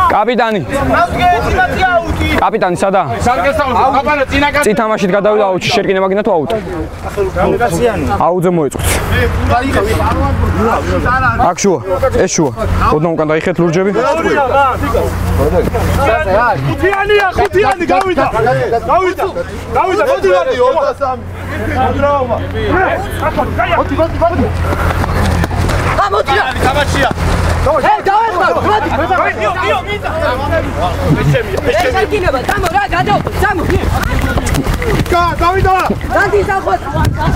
კაპიტანი. კაპიტანი სადა? წინ თამაშით გადავიდა აუტში, შერკინება გინდა თუ აუტი? აუძე მოეწყოთ. აქ შუა, ეს შუა. ოდნავ უკან დაიხეთ ლურჯები. ხუთიანი გავიდა. მოდი ვარ 23. მოდი. თამაშია. დავეხმარ, მოდი. შერკინება, დამო რა, გადავყო, დამო. დავიდა. განდი სახოთ.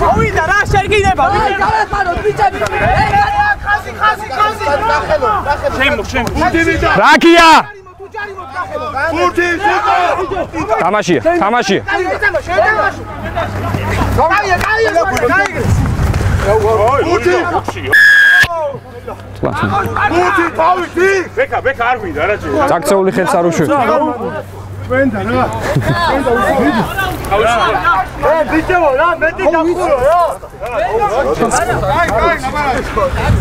გავიდა რა, შერკინება. დავეხმაროთ, ბიჭები. ხაზი. შემო. რაკია. თამაშია. ბექა არ გვიდა რა ჯერ. წაქცეული ხელს არ უშვებს. ჩვენდა რა. ბიჭებო რა, მეტი დახურო რა.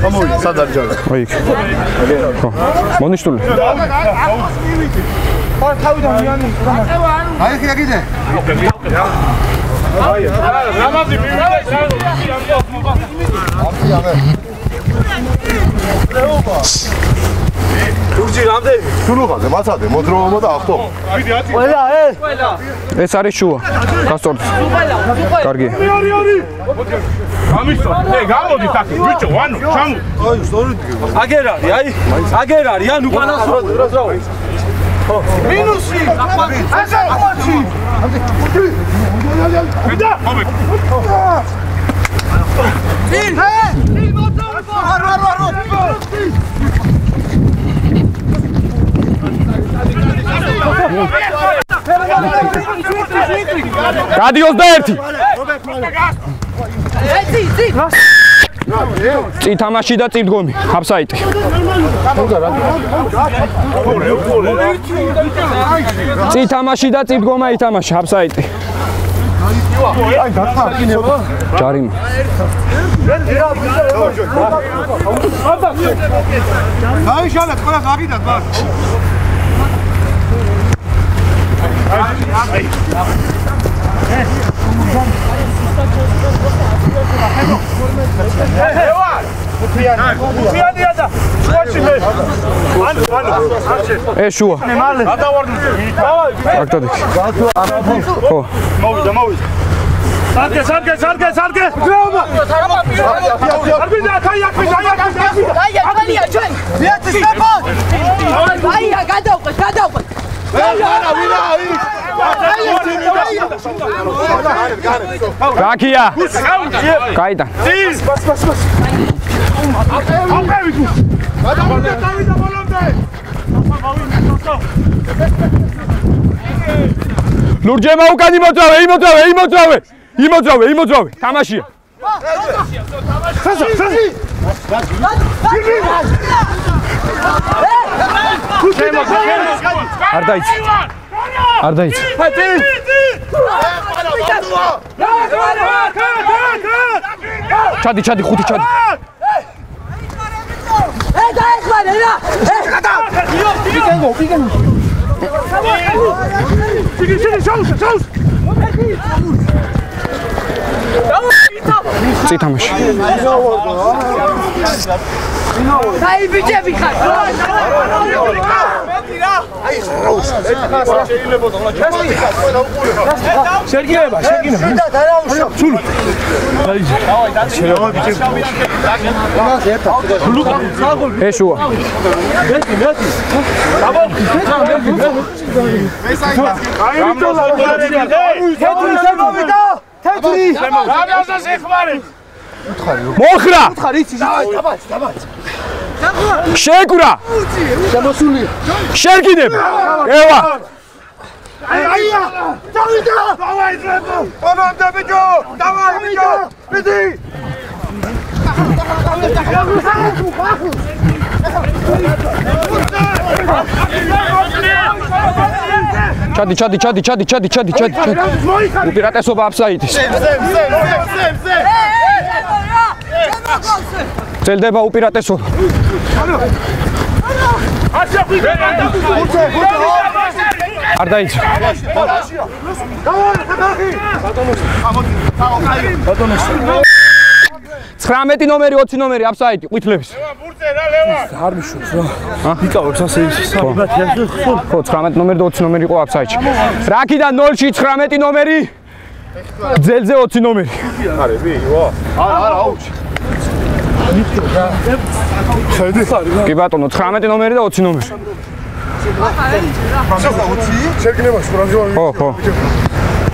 გამოვიდა, სად არის ჯარი? ოიქ. ხო. მონიშნული. თავიდან მიანი. აი ხია კიდე. რამაზი მივიდა. თურჯი რამდენი? სულუღაზე, მაცადე, მოძრაობა და ახტო. ყველა. ეს არის შუა. გასწორდ. კარგი. გამისვა. გამოდით აქ, ბიჭო, ანუ, ჩამო. აი, სწორედ დგება. აგერ არის, ანუ უკანასკნელად. მინუსი. ასე ხოჩი. ვიდა. წინ. გადი 21. წინ თამაში და წინ დგომი, აფსაიტი. წინ თამაში და წინ დგომა ითამაშა, აფსაიტი. აი, გახარკინებო. ჯარიმა. დაიშალეთ, ყველა გაგიდათ ბას. ეს შუა. აქტოდი. ხო. მოვიდა. სარგე. გრაუმა. არბინა, კაია ჩვენ. ვიათ სტეპო. აია, გადავყვეთ. გაკია. გაიტან. ლურჯემა უკან იმოძრავე. თამაშია. არ დაიცი. ჩადი, ხუთი ჩადი. დაეხმარე რა. პიკენგო. შაუს. წინ თამაში. დაი ბიჭები ხარ. აი რაუს. შეიძლება შერგინება. ჩული. ეს შუა. თეთრი. რამაზას ეხმარეთ. მოხრა. დავაი. შეკურა. შემოსულია. შერგინებ. ევა. აია. დავიდა. დავაი ძლებო. კომანდა ბიჭო. დავაი ბიჭო. მიდი. ჩადი. უპირატესობა აფსაიდის. ძლდება უპირატესობა. არ დაიწყო. 19 ნომერი 20 ნომერი აფსაიდი ყვითლებს. არ მიშობს რა. იკავებს ასე ის. ხო 19 ნომერი და 20 ნომერი იყო აფსაიდში. რაკიდან 0-ში 19 ნომერი? ძელზე 20 ნომერი. არის ვა. არა აუჩი. კი ბატონო 19 ნომერი და 20 ნომერი. შეგნებას პროგრამა. ხო.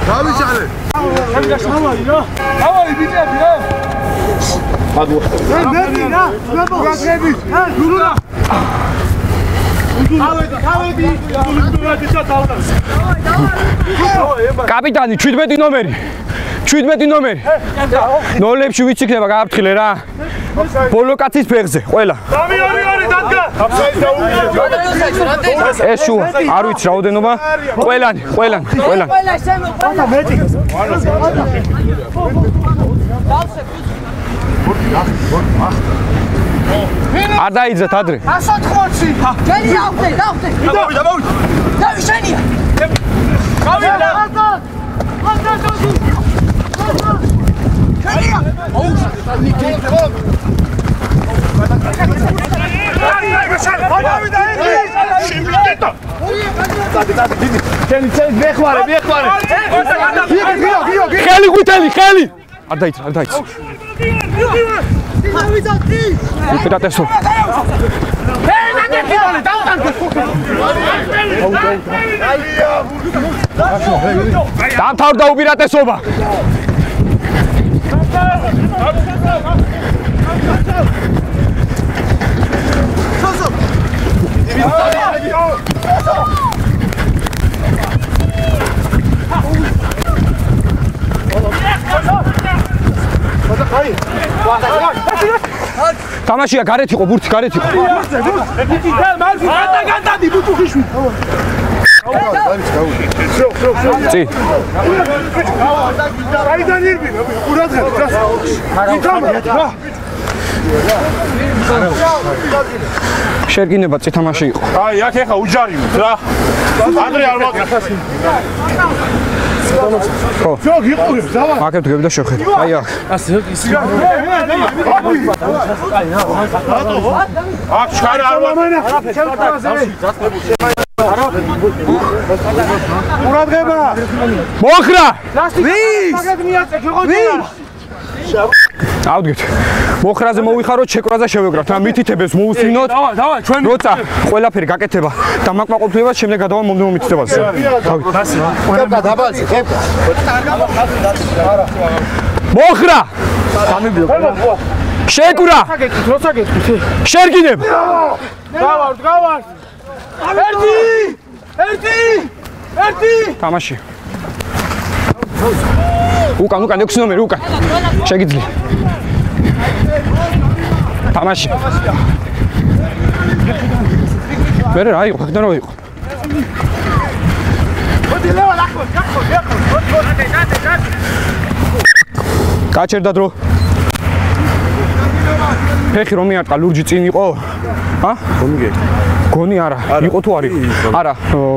დავიჭალე. ავალი ბიჭები რა. მედი რა. გაგები. გულა. ავედი. კაპიტანი 17 ნომერი. 17 ნომერი. ნოლებში ვიც იქნება გააფრთხილე რა. ბოლოკაცის ფეხზე ყველა. ორი დადგა. ეს შუა არ ვიცი რაოდენობა. ყველანი. ყველა შემო ყველა მეტი. არ დაიძათ ადრე. 180. ჯერი ავდე. დავი შენია. გავიდა. ხელი ყვითელი ხელი არ დაიწყო უპირატესობა დამთავრდა უპირატესობა თამაშია გარეთ იყო ბურთი გარეთ იყო წი შერგინება წი თამაში იყო აი აქ ეხა უჯარივით რა ადრე არ ვაკეთე ხო გიყურებს დავა მაგეთ გები და შეხედე აი აქ აქ ჩქარა არ ვაკეთე ყურადღება მოხრა ვის ავდგეთ მოხრაზე მოვიხაროთ შეკვრაზე შევეკრავთ ამ მითითებებს მოусმინოთ დავა ჩვენ როცა ყველაფერი გაკეთება და მაკმაყოფილებას შემდეგ გადავალ მომდევნო მითითებაზე მოხრა შეკვრა როცა გეტყვით შერგინებ გავარ ერთი თამაში უკან 6 ნომერი უკან შეგიძლია თამაში მერე რა იყო ხდან რა იყო გაჩერდა დრო ფეხი რომ მიარტყა ლურჯი წინ იყო ა გონი არა იყო თუ არის არა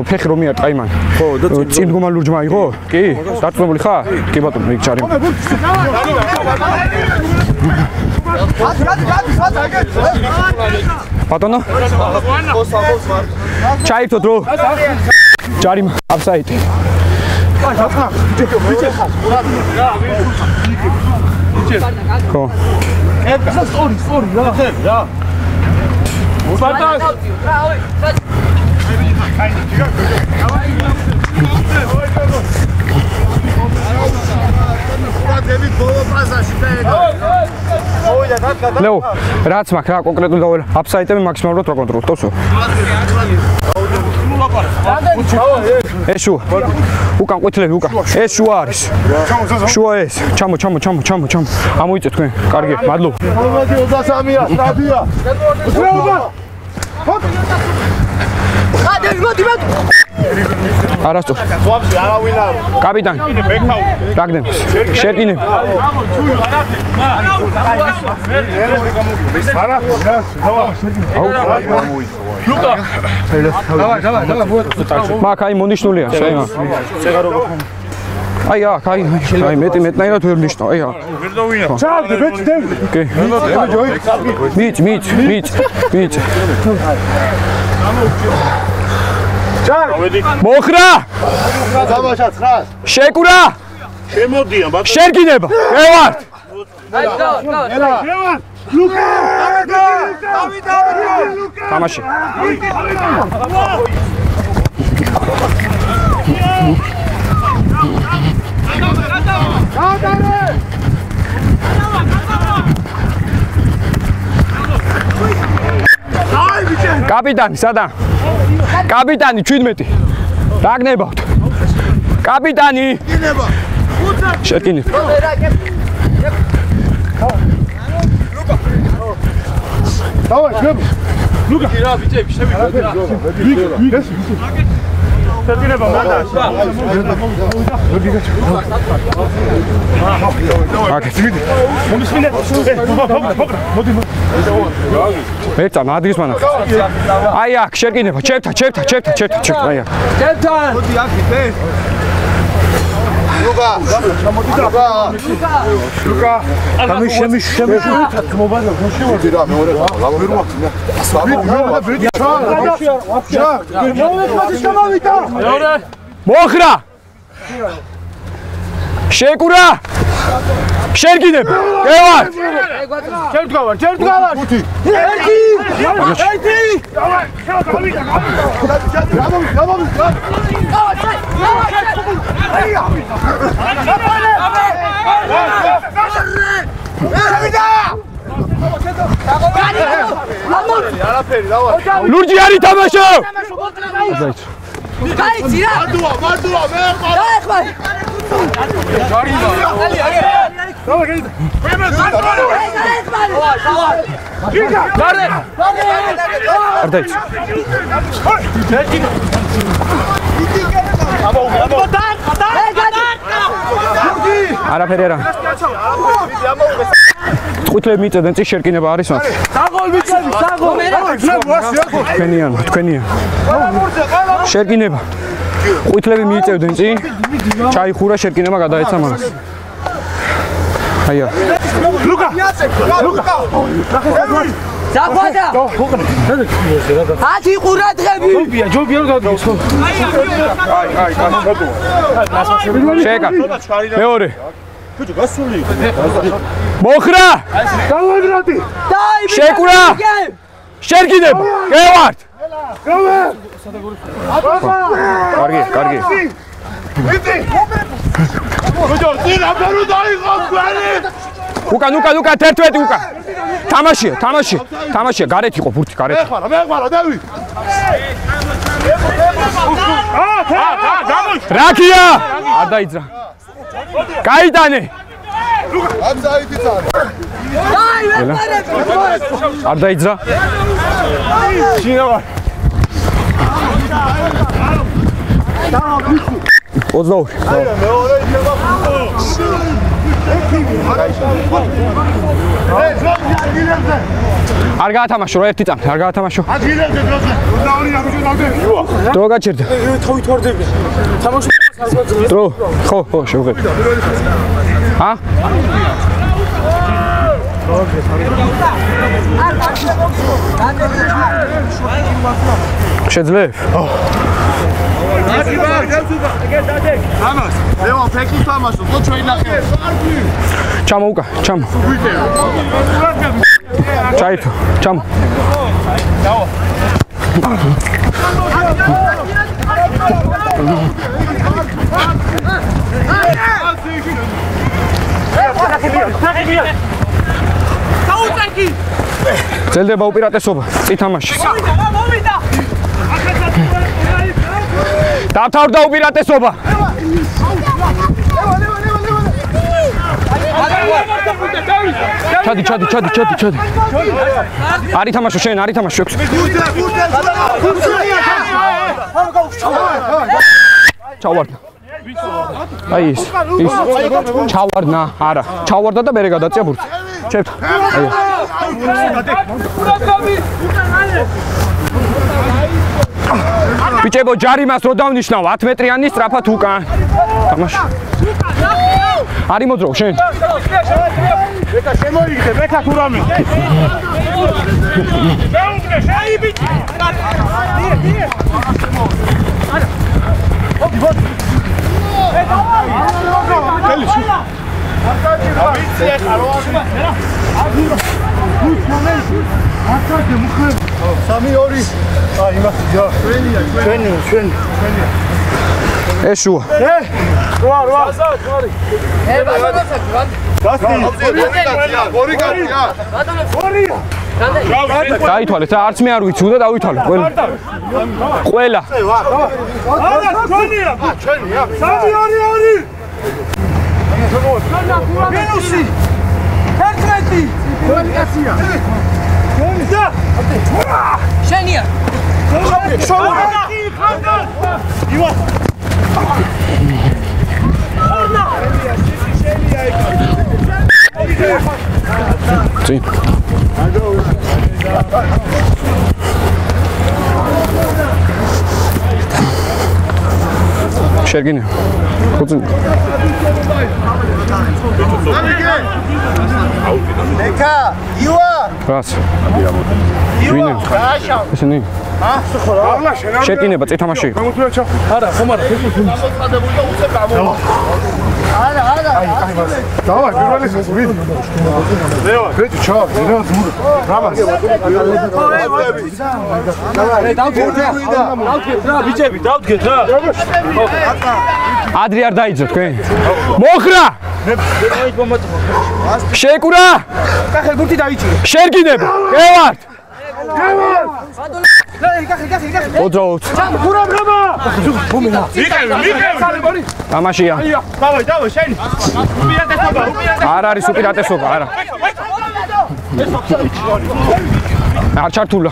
ფეხი რომ მიარტყა იმან ხო და წინ დგომა ლურჯმა იყო კი დარწმუნებული ხარ კი ბატონო იქ ჩარი ბატონო ჩაირთო დრო ჯარი აფსაიდი ხო სწორი რა ბატონო ლეო რაც მაქვს რა კონკრეტულ დავალ აფსაიდები მაქსიმალურად რა კონტროლს თოსო ეს შუა უკან ყვითლები უკან ეს შუა არის შუა ეს ჩამო ამოიწე თქვენ კარგი მადლობა 23-ია სტრაფია მოდი არასწორ. კაპიტანი. რაგდენს. შეკინება. მაგ აი მონიშნულია შეიმა. აი აქ აი მეტნაირად ვერ ნიშნავ აი აქ. ჩავდე ბეჭდები. კი. მიც. მოხრა! დამაშა 9-ს. შეკურა! შემოდიან ბატონო. შერგინება. ევარ! აი გო. ლუკა! თამაში. კაპიტანი, სადა? კაპიტანი 17. რა გნებავთ? კაპიტანი! შეკინებ. დავай, შევი. ლუკა, რა ბიჭები, შევიდეთ რა. შეკინება მანდაში. მოდი. ერთა მადრის მანა. აი აქ შეკინება, ჩერთა. აი აქ. მოდი აქ ეს. ლუკა. მობაილა გუშევდი რა მეორე ვერ ვახტია. მოხრა! შეკურა! შერგინება. ევარ! ჩერდგავარ. ლურჯი არის თამაშო! გაიცი რა. მარტოა მე დაეხმარ. არ დაიცი. არაფერი არა. წუთლები მიწევდნენ წინ შერკინება არის მათ. თქვენიან. შერკინება. ყვითლები მიიწევდნენ წინ. ჩაიხურა შერკინება გადაეცა მას. აია. ლუკა. დახვედა. ათი ყურა დღები. ჯობია რომ გადმოს. შეკა. მეორე. ბიჭო გასული. მოხრა! დავადრატი. შეკურა! შერგინება. გევართ. კარგი. ბიჭო, წინ აბარო დაიღო გვარი. უკან 11 უკან. თამაშია, გარეთ იყო ბურთი, გარეთ. მეყარა, დავი. რაკია! არ დაიძრა. გაიტანე. ამ საიტიც არის. არ დაიძრა. შინავა. 22. მეორე იქნება არ გაათამაშო რა ერთი წამი, არ გაათამაშო. ადგილებზე დროზე. 22 აბიჯო დავდე. დრო გაჩერდა. თავით ვარდები. თამაში დრო. ხო, შევღებ. ჰა? შეძლებ? ამას, ლევან ფექი თამაშობს, ხო ჩვენ ნახე. ჩამო უკა, ჩამო. ჩაითო, ჩამო. ძლდება უპირატესობა, წინ თამაშის. დავთავრდა უპირატესობა. ჩადი. არი თამაშო შენ, არი თამაშო. ჩავარდნა. აი ის. ჩავარდნა, არა. ჩავარდა და მერე გადაწია ბურთი. ჩებთ. აი. ბიჭებო, ჯარიმას რო დავნიშნავ 10 მეტრიანი სწრაფად უკან. თამაში. არი მოძრო შენ. ბექა შემოიგდე, ბექა თურამი. მეუდგე, შეი ბიჭი. დიე. ეშუა. დაითვალეთ, არც მე არ ვიცი, უნდა დავითვალო ყველა. ყველა. არა, ჩვენია. ჩვენია. 3-2-2. მინუსი. 11. კაცია. გონდა. შენია. ივა. წინ. შეგინე. ხუცი. ეკა, ივა. რას? ვინე? ესენი. შეკინება წეთამაში. არა, ხომ არა. დავარ, პირველი ვინ? ლევა, ბეჭი ჩავარ, ლევა ძმური. რამას? დავდგეთ რა, ბიჭები, დავდგეთ რა. ადრე არ დაიძო თქვენ? მოხრა! შეკურა! კახე ბურთი დაიჭირე. შერგინება. გევარდ! ოძაოთ. თამაშია. დავай, შენი. უპირატესობა. არ არის უპირატესობა, არა. არ ჩართულა.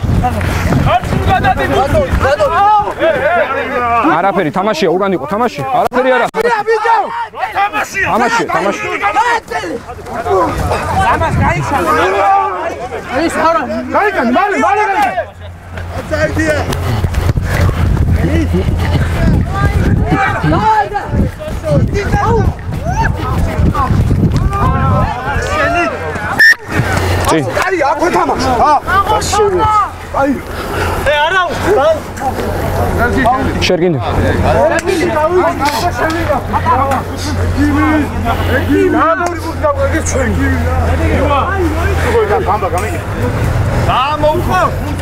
არაფერი, თამაშია, უკან იყო თამაში. არაფერი არა. თამაშია. ამას გაიხსნა. ეს არა. გაიგანი, მალე. საიდია. წინ. აი, აქვე თამაში. აი. არა. შერგინე.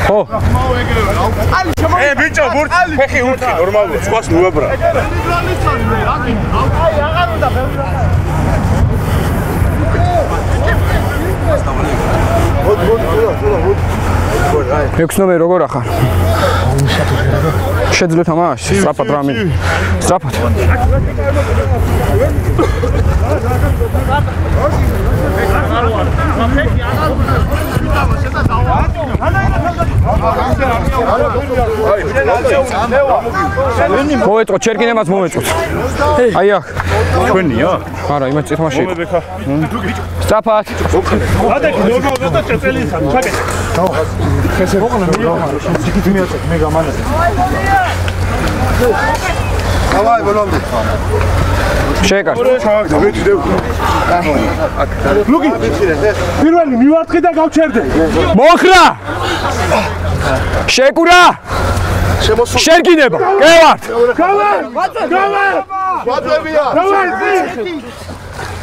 ხო. ბიჭო, ბურთი ფეხი უთი, ნორმალია, სხვას ნუებრა. ექვს ნომერი როგორ ახარ? შეძლო თამაში, სწრაფად რამე. სწრაფად. მოეწყო, ჩერკინემაც მოეწყოთ. აი აქ. ჩვენია? არა, იმას წითმაში იყო. სწრაფად. ადაკი ნორმალურად და წელიწადს ჩაკეთე. ესე მოყნა შეგით მიაწეთ მე გამანაზე. დავაი ბოლომდე. შეკარ. ჩავაგდე ვეჭდებ. ლუკი, პირველი მივარტყე და გავჩერდე. მოხრა! შეკურა! შერგინება. გევარდ! გავარ! ვაძებია.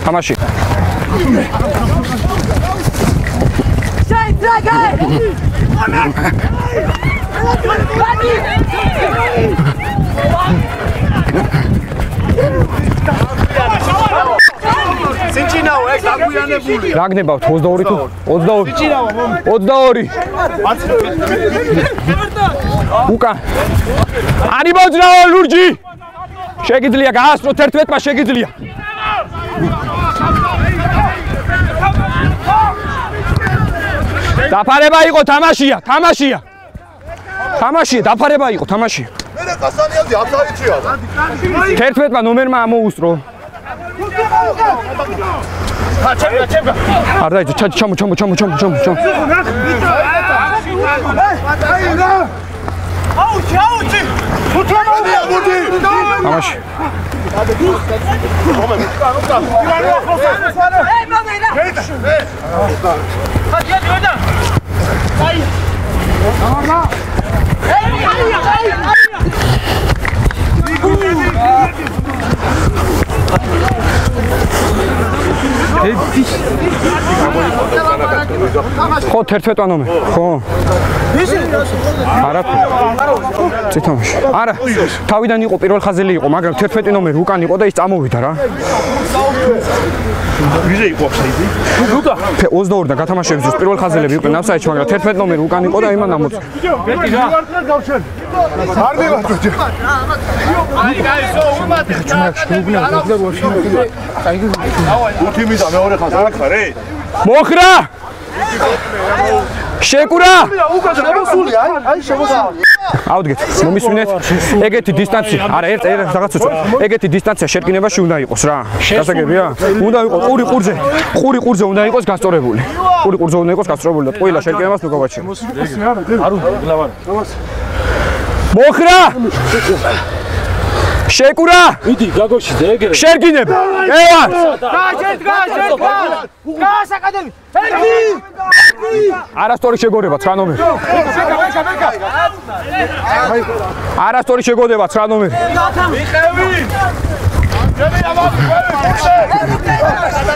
თამაში. სინჩინაო, ეს დაგვიანებული. რა გნებავთ 22 თუ 22? სინჩინაო, 22. უკან. არი მოძრაო ლურჯი. შეგიძლია გაასწროთ 11-მა შეგიძლია. დაფარება იყო თამაშია. დაფარება იყო თამაშია. მერე ყასანიაძე აფსაიჩია. 11-მა ნომერმა ამოუსტრო. არ დაიძო, ჩამო. აუჩი. ამაში. ხო 11 ნომერი ხო არა ციტამაში არა თავიდან იყო პირველ ხაზელი იყო მაგრამ 11 ნომერი უკან იყო და ის წამოვიდა რა ვიზე იყო აფსაიდი 22 და გათამაშების დროს პირველ ხაზელები იყვნენ აფსაიდში მაგრამ 11 ნომერი უკან იყო და იმან ამოწ არ მივაჭრე უთიმი და მეორე ხაზი არ ხარ მოხრა შეკურა შემოსული აი შემოსული ავდგეთ მომისმინეთ ეგეთი დისტანცია არა ერთ რაღაც უცხო ეგეთი დისტანცია შერკინებაში უნდა იყოს რა გასაგებია უნდა იყოს ყური ყურზე უნდა იყოს გასწორებული და ყველა შერკინებას ნუგავაჩი მოხრა შეკურა მიდი გაგოში და ეგრე შერკინება ევარ გასაკადემი არასწორი შეგოდება 9 ნომერი არასწორი შეგოდება 9 ნომერი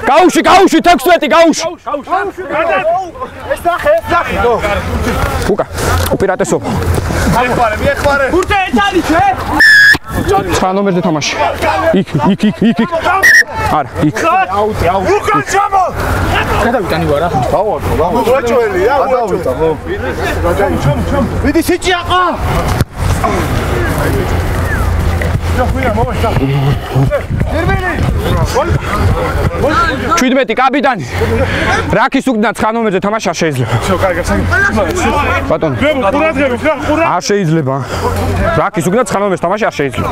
გაუში 16 გაუში უკა უპირატესობა მიეხმარე ურთე ეთალი ჩე 9 ნომერზე თამაში იქ არა იქ უკან ჩამო გადავიტანი ვარა დაუჭველია გადავიტა ხო მიდი სიჭიაყა 17 კაპიტანი რაკის უკნა 9 ნომერზე თამაში არ შეიძლება ბატონო არ შეიძლება რაკის უკნა 9 ნომერზე თამაში არ შეიძლება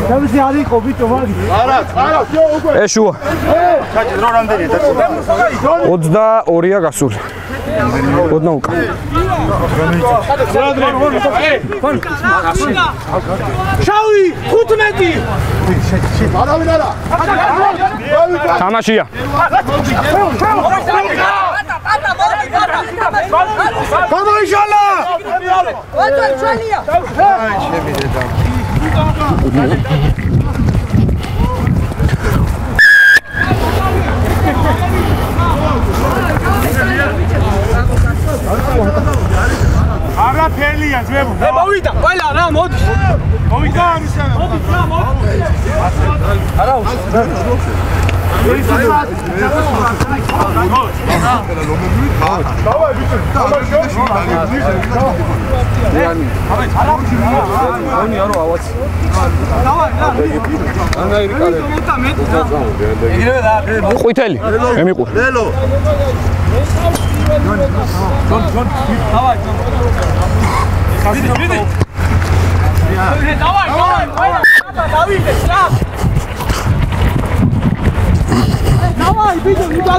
დავისი არ იყო ბიჭო ვაგი არა ეშუა საჭი დრო რამდენია და 22-ია გასული ოდნა უკა შავი 15 არავინ არა თამაშია გამოიშალა არაფერია ძმებო მოვიდა ყველა რა მოდი მოვიდა ამისანა არა ყვითელი ემიყურ ლელო давай бежим туда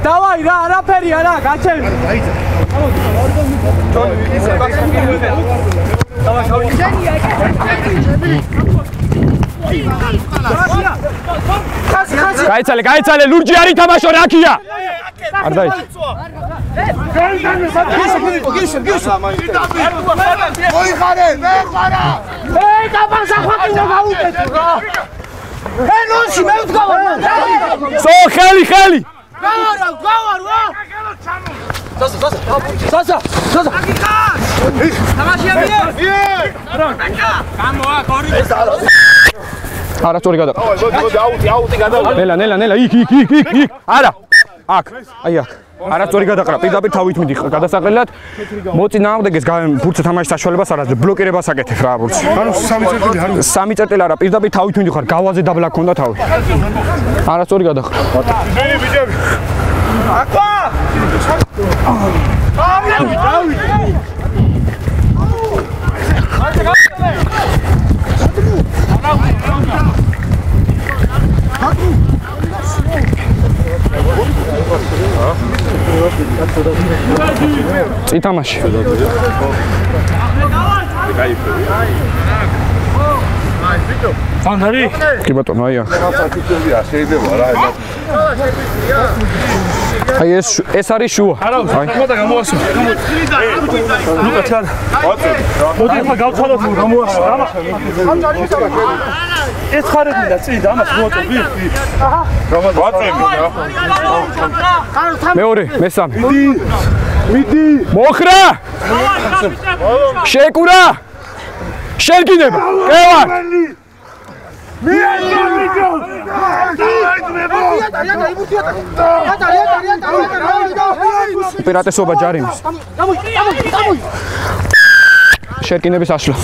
давай რა არაფერია რა გაჩევი გაიცალე ლურჯი არის თამაშო რაკია არ დაიჭ მოიხარე მე ხარა დაბანსა ხოთი გავუტეთო რა ნოში მე ვდგავარ სო ხელი გავარ რა სასა თამაშია მე გამოა გორი არასწორი გადაყვა მოდი აუტი გადავიდა ნელა იქ არა აქ აი აქ არასწორი გადაყრა, პირდაპირ თავით მიდი გადასაყრელად. მოწინააღმდეგეს ფურცე თამაშის საშუალებას არ აქვს, ბლოკირებას აკეთებ რა ფურცი. ანუ 3 წერტილი არ უნდა. 3 წერტილი არა, პირდაპირ თავით მიდი ხარ, გავაზე დაბლა ქონდა თავი. არასწორი გადაყრა. ბიჭები, ბიჭები. აკვა! წითამაში. ფანარი? კი ბატონო, აი ახ. შეიძლება რა. აი ეს არის შუა. აი, მოდა გამოასო. ლუკა ჩარ. მოდი ხა გავცვალოთ გამოასო. ეს ხარები და წი ამას მოაწევი. მეორე, მესამე. მიდი. მოხრა! შეკურა! შერკინება. კევარ! უპირატესობა ჯარიმის. შერკინების აშლა.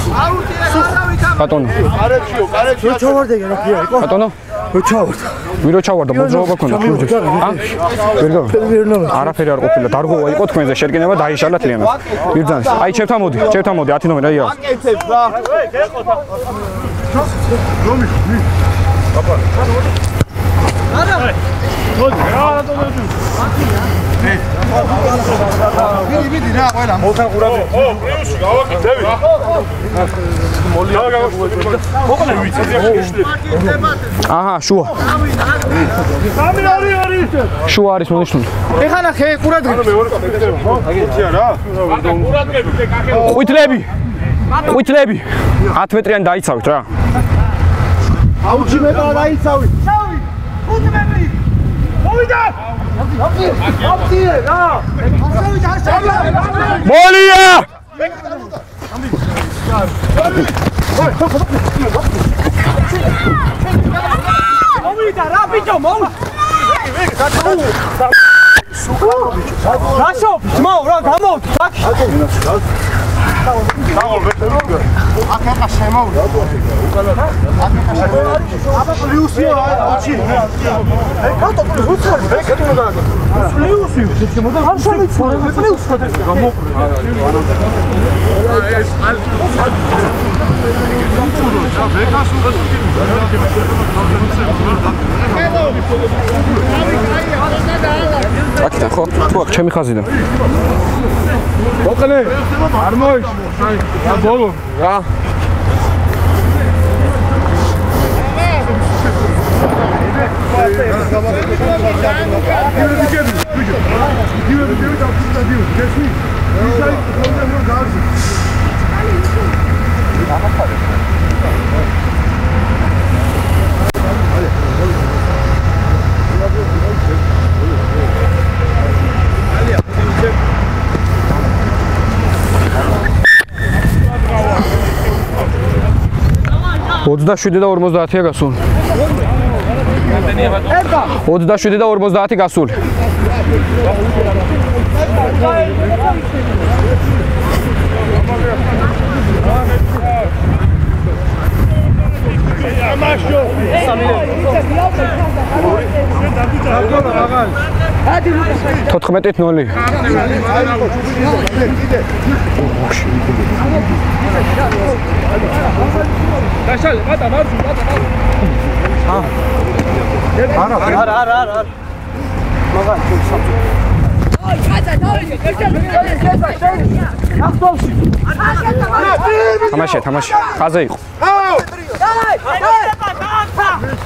ბატონო. ბატონო. ვირო ჩავარდა მოძრაობა ქონდა ფუძეს. ვერ გავი. არაფერი არ ყოფილა. დარღვევა იყო თქვენზე შერკინება დაიშალა თლიანად. ბირძანს. აი ჩემთან მოდი, 10 ნომერი აი ახ. აკეთებ რა. მიდი რა ყველა მოთან ყურაბი. ო, პრიუსი გავაკეთები. აჰა, შუა. შუა არის მონიშნული. ეხლა ნახე ყურადღები. ყვითლები. 10 მეტრიანი დაიცავით რა. აუჩი მე დაიცავი. ჩავი. 5 მეტრი. მოვიდა. აფტიე რა. მოლია! მოვიდა რა ბიჭო, მოვიდა. რაშო, ძმაო რა გამოვა. აკაკა შემოვიდა. აბა პლიუსია, აუჩი. ეკატო პლიუსი. პლიუსი. შემოდა. არ შემიცვა, პლიუსი. გამოყრა. ეს აკეთა ხო? თუ აქ ჩემი ხაზიდან. მოკლე. არ მოიშ. რა ბოლო რა. ოცდაშვიდი და 50-ია გასული. 27 და 50 გასული. ამაშო. 14-0. დაშალე, ბატა, მარჯვნივ, ბატა. არა. მაგან აი, კაცა, დავიჯე, თამაში. ხაზე იყო.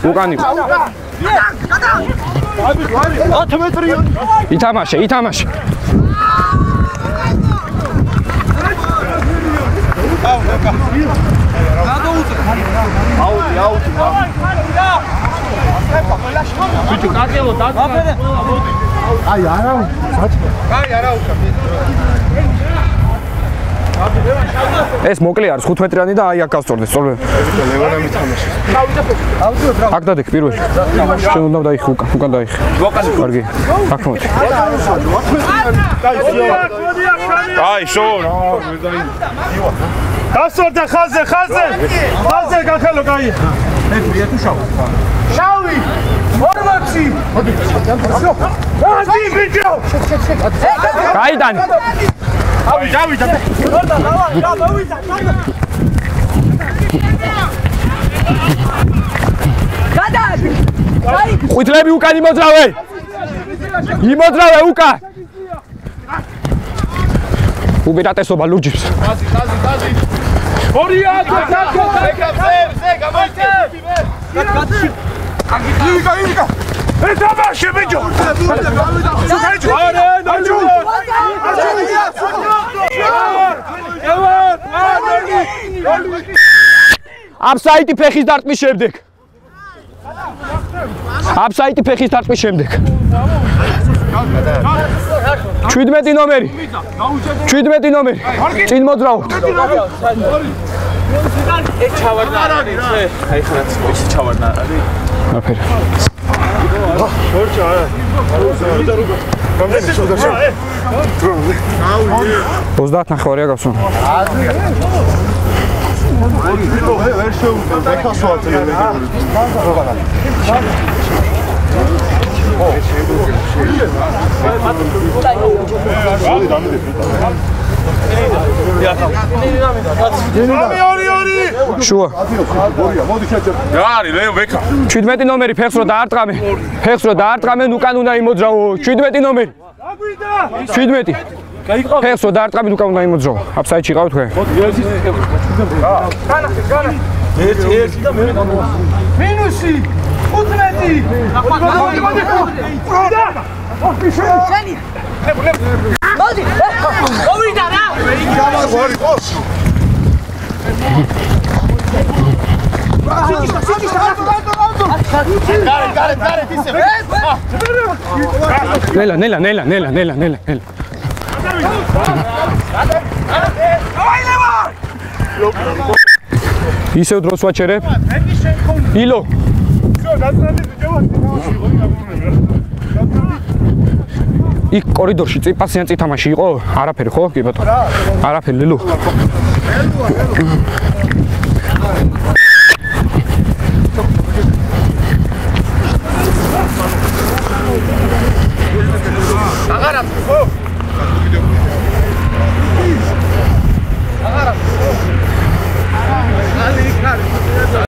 უკან იყო. 10 მეტრია. ითამაშე. აუტი. ბიჭო, კაკელო, დაგაფერე. აი არა. ეს მოკლე არის 5 მეტრიანი და აი აქ გასწორდეს სწორედ. ლევანა მითამაშეს. აქ დადეკ პირველი. შენ უნდა დაიხი უკან დაიხი. კარგი. აქ მოდი. აი შოუ. გასწორდა ხაზზე. ხაზზე გახელო კაი. შავი 40 აი ბიჭო. გაიტანი. დავიდა. ყვითლები უკან იმოძრავე. იმოძრავე უკან. უბირატესობა ლურჯებს. ორია ეთამაშე ბიჭო. აფსაიტი ფეხის დარტყმის შემდეგ. აფსაიტი ფეხის დარტყმის შემდეგ. 17 ნომერი. 17 ნომერი. წინ მოძრაობთ. ეს ჩავარდა არის რა. აი ხანაც ისე ჩავარდა არის. აფერი. ორჩა. რამდენი შევდა შე? 30 ნახევარია გავსვან. ვერ შეუძლო ეკასვათ შუა. მოდი ჩაჭერ. რა არის ლეო ვეკა. 17 ნომერი ფეხს რო დაარტყამე. ფეხს რო დაარტყამენ უკან უნდა იმოძრავო. 17 ნომერი. აგვიდა. 17. ფეხს რო დაარტყამე უკან უნდა იმოძრავო. აფსაიტში ყავ თქვენ. ერთი და მე მინუსი 15 მოდი მოვიდა რა გამაგვარი ყოს. ნელა. ისევ დროს ვაჩერებ. ილო. იქ კორიდორში წიფასიან წითამაში იყო? არაფერი ხო? კი ბატონო. არაფერი ლილო.